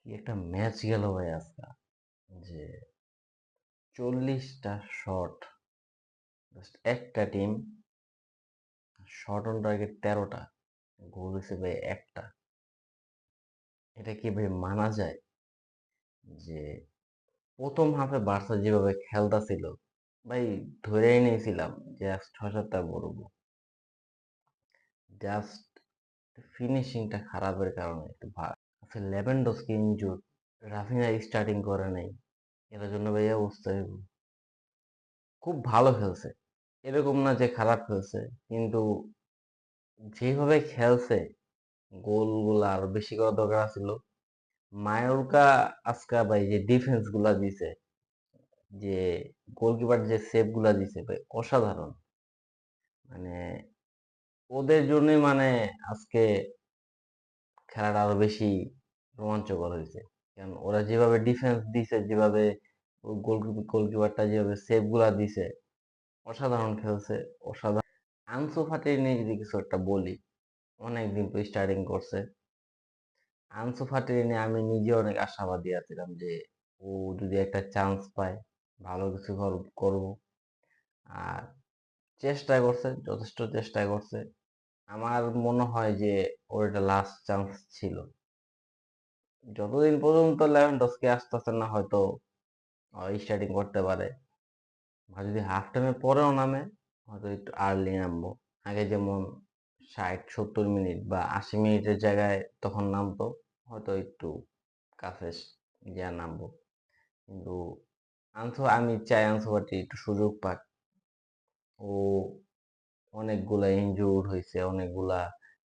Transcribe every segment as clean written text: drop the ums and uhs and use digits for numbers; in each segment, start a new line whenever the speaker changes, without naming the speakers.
কি একটা ম্যাচ গেল ভাই আজকে, যে 40টা শট, জাস্ট একটা টিম শট অন টার্গেট 13টা, গোল হয়েছে ভাই একটা। এটা কি ভাই মানা যায়? যে প্রথম হাফে বার্সা যেভাবে খেলতেছিল ভাই, ধরেই নিয়েছিলাম যে আজ 6-7টা বলবো, জাস্ট ফিনিশিংটা খারাপের কারণে একটু আচ্ছা, লেভেনডস্কি ইনজুর, রাফিনা স্টার্টিং করে নাই, এটার জন্য ভাইয়া বুঝতে হইব। খুব ভালো খেলছে, এরকম না যে খারাপ খেলছে, কিন্তু যেভাবে খেলছে গোলগুলা আরো বেশি করা দরকার ছিল। মায়োরকা আজকা ভাই যে ডিফেন্স গুলা দিছে, যে গোলকিপার যে সেভ গুলা দিছে ভাই অসাধারণ। মানে ওদের জন্যই মানে আজকে খেলাটা আরো বেশি রোমাঞ্চকর হয়েছে, কারণ ওরা যেভাবে ডিফেন্স দিছে, যেভাবে গোলকিপারটা যেভাবে সেভ গুলা দিছে, অসাধারণ খেলছে, অসাধারণ। আনসু ফাটি নিয়ে যদি কিছু একটা বলি, অনেকদিন তো স্টার্টিং করছে। আনসু ফাটি নিয়ে আমি নিজে অনেক আশাবাদী আছিলাম যে ও যদি একটা চান্স পায় ভালো কিছু করব। আর চেষ্টা করছে, যথেষ্ট চেষ্টা করছে। আমার মনে হয় যে ওর এটা লাস্ট চান্স ছিল। যতদিন পর্যন্ত লেভানডস্কি আসতেছে না, হয়তো স্টার্টিং করতে পারে, আর যদি হাফ টাইমে পরেও নামে হয়তো একটু আর্লি নামবো। আগে যেমন 60-70 মিনিট বা 80 মিনিটের জায়গায় তখন নামতো, হয়তো একটু কাছে গিয়া নামবো। কিন্তু আমি চাই আনসু ফাটি একটু সুযোগ পাক। ও অনেকগুলা ইনজুর হয়েছে, অনেকগুলা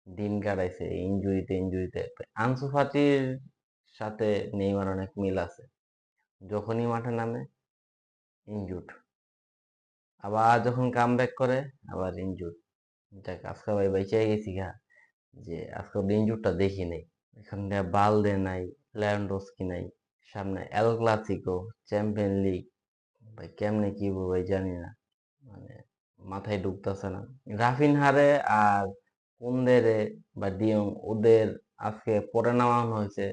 দিন কাটাইছে ইনজুরিতে। আনসু ফাতির সাথে নেইমার অনেক মিল আছে, যখনই মাঠে নামে ইনজুড, আবার যখন কাম ব্যাক করে আবার ইনজুড। দেখ আজকে ভাই বেঁচে গেছি গা, যে আজকে ইনজুরটা দেখি নাই। এখানে বালদে নাই, লেভানডস্কি নাই, সামনে এল ক্লাসিকো, চ্যাম্পিয়ন লিগ, ভাই কেমনে কি বলবো ভাই জানি না। মানে মাথায় ঢুকতেছে না। রাফিনহারে আর কুন্দেরে বা ডিয়ং, ওদের আজকে পরে নামানো হয়েছে,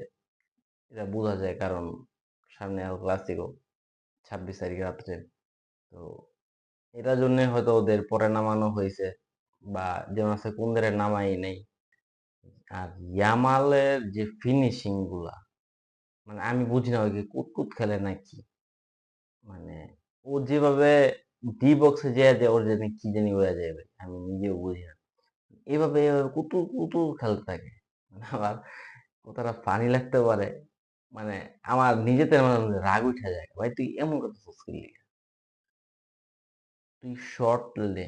এটা বোঝা যায়, কারণ সামনে এল ক্লাসিকো 26 তারিখ রাত্রে। তো এটার জন্য হয়তো ওদের পরে নামানো হয়েছে, বা যেমন আছে কুন্দেরে নামাই নেই। আর ইয়ামালের যে ফিনিশিং গুলা, মানে আমি বুঝি না, ওই যে কুতকুত খেলে নাকি। মানে ও যেভাবে ডি বক্সে যে ওর জানি কি জানি হয়ে যায় ভাই, আমি নিজেও বুঝি না। এভাবে কুতুর কুতুর খেলতে থাকে, মানে আমার কতটা ফানি লাগতে পারে। মানে আমার নিজেতে আমার রাগ উঠে যায়, ভাই তুই এমন কথা করছিস, তুই শর্ট লে,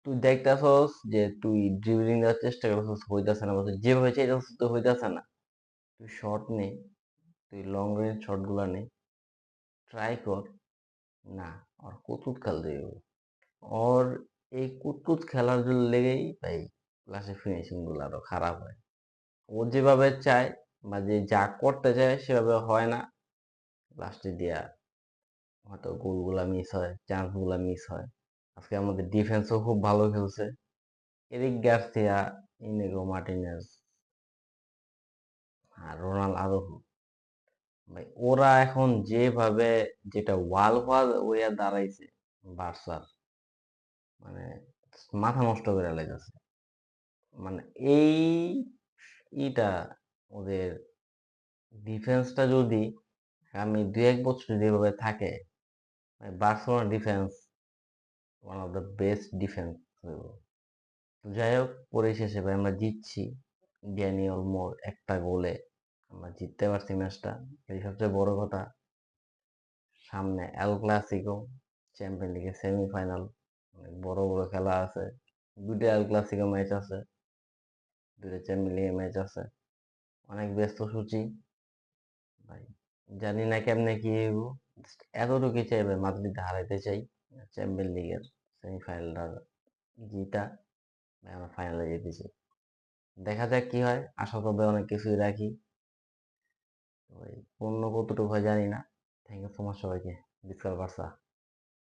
তুই দেখতেছস যে তুই ড্রিবলিং দেওয়ার চেষ্টা করছিস, হইতাছে না, বলছিস যেভাবে চাইতেছিস তো হইতাছে না, তুই শর্ট নে, তুই লং রেঞ্জ শর্ট গুলা নে, ট্রাই কর। না, আর কুতুত খেলতে হইব। ওর এই কুতকুত খেলার জন্য লেগেই ভাই ক্লাসে ফিনিশিং গুলো আরো খারাপ হয়। ও যেভাবে চায় বা যে যা করতে চায় সেভাবে হয় না, লাস্টে দিয়া হয়তো গোলগুলা মিস হয়, চান্স গুলা মিস হয়। আজকে আমাদের ডিফেন্সও খুব ভালো খেলছে, এরিক গার্সিয়া, ইনিগো মার্টিনেজ আর রোনাল আরোহো, ভাই ওরা এখন যেভাবে যেটা ওয়াল ওয়াল ওয়া দাঁড়াইছে বার্সার, মানে মাথা নষ্ট করে লেগেছে। মানে এই ইটা ওদের ডিফেন্সটা যদি আমি 2-1 বছর যদি এভাবে থাকে, Barcelona defence one of the best defence হইব। যাই হোক, পরিশেষে ভাই আমরা জিতছি, ড্যানি অলমোর একটা গোলে আমরা জিততে পারছি ম্যাচটা, এই সবচেয়ে বড় কথা। সামনে এল ক্লাসিকো, চ্যাম্পিয়ন লিগের সেমিফাইনাল, অনেক বড় বড় খেলা আছে, দুটো এল ক্লাসিকো ম্যাচ আছে, দুটো চ্যাম্পিয়ন লিগের ম্যাচ আছে, অনেক ব্যস্ত সূচি ভাই। জানি না কেমনে কি হইব, এতটুকুই চাই ভাই, মাদ্রিদ হারাইতে চাই, চ্যাম্পিয়ন লিগের সেমিফাইনালটা জিতা, ভাই আমরা ফাইনালে যেতে চাই। দেখা যাক কি হয়, আশা তবে অনেক কিছুই রাখি। ওই পূর্ণ কতটুকু হয় জানি না। থ্যাংক ইউ সো মাচ সবাইকে। বিস্কাল বার্সা।